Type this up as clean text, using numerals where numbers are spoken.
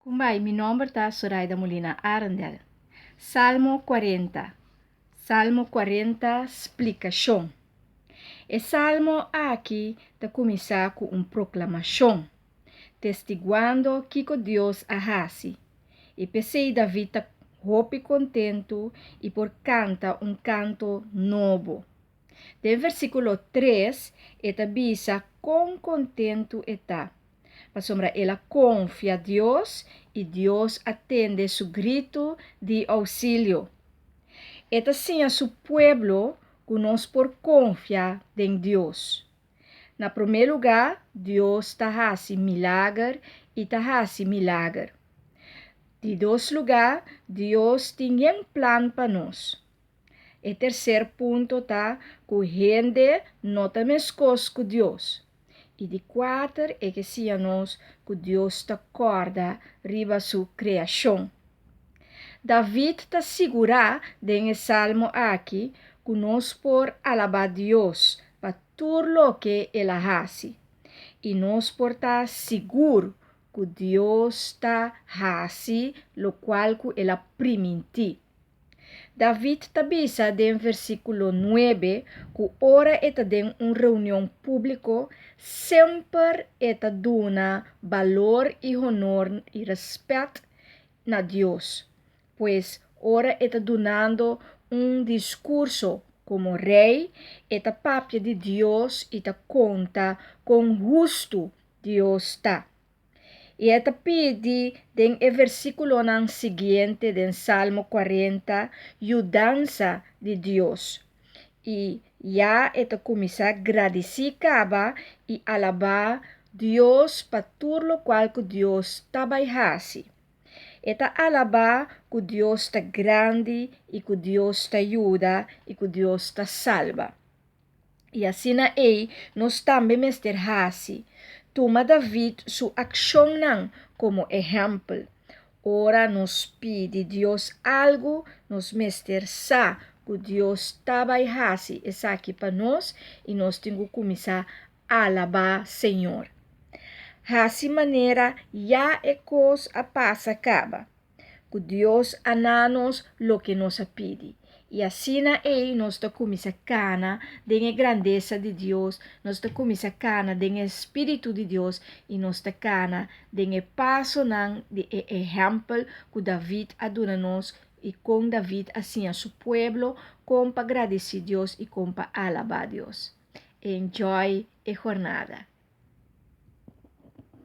Kumbay, mi nombre está Zoraida Molina Arendel. Salmo 40. Salmo 40, explicação. E salmo aqui está começar com uma proclamação, testiguando que Deus arrasi. E pensei David está roupa contento e por canta um canto novo. De versículo 3, eta bisa quão contento está. Pasombra ela confia a Deus e Deus atende su grito de auxílio. Eta sim a su pueblo conosco por confiar em Deus. Na primeiro lugar, Deus tahasi milagre e tahasi milagre. De dois lugar, Deus tem um plano para nós. E terceiro ponto tá que gente não tá mescos com Deus. E de quatro é que se nós que Deus está acorda riba sua criação. David está segura em salmo aqui que nós por alabar Deus para tudo o que ele faz. E nós por estar seguro que Deus está fazendo lo qual que ele permitiu. David tabisa em versículo 9 que ora eta den uma reunião pública sempre eta dona valor e honor e respeito na Deus, pois ora eta donando um discurso como rei, eta papia de Deus eta conta com justo Deus está. E eta pedi den e versículo nan seguinte den Salmo 40, ajudança de Deus. E já eta começar a agradecer e alabar Deus para tudo o qual que Deus trabalhasse. Eta alabar que Deus está grande e que Deus está ajuda e que Deus está salva. E assim nós também mesterhasi. Toma David sua ação não como exemplo. Ora nos pede Deus algo, nos mester sa que Deus trabalhasse essa aqui para nós e nós temos que começar a alabar Senhor. Assim maneira já é coisa a passa acaba. Que Deus ananos lo que nos pede. E assim nós está começar a cana da grandeza de Deus, nós está começar a cana do Espírito de Deus e nós está cana do passo de exemplo que David aduna nós e com David assim a seu pueblo com para agradecer Deus e com para alabar Deus. Enjoy a jornada.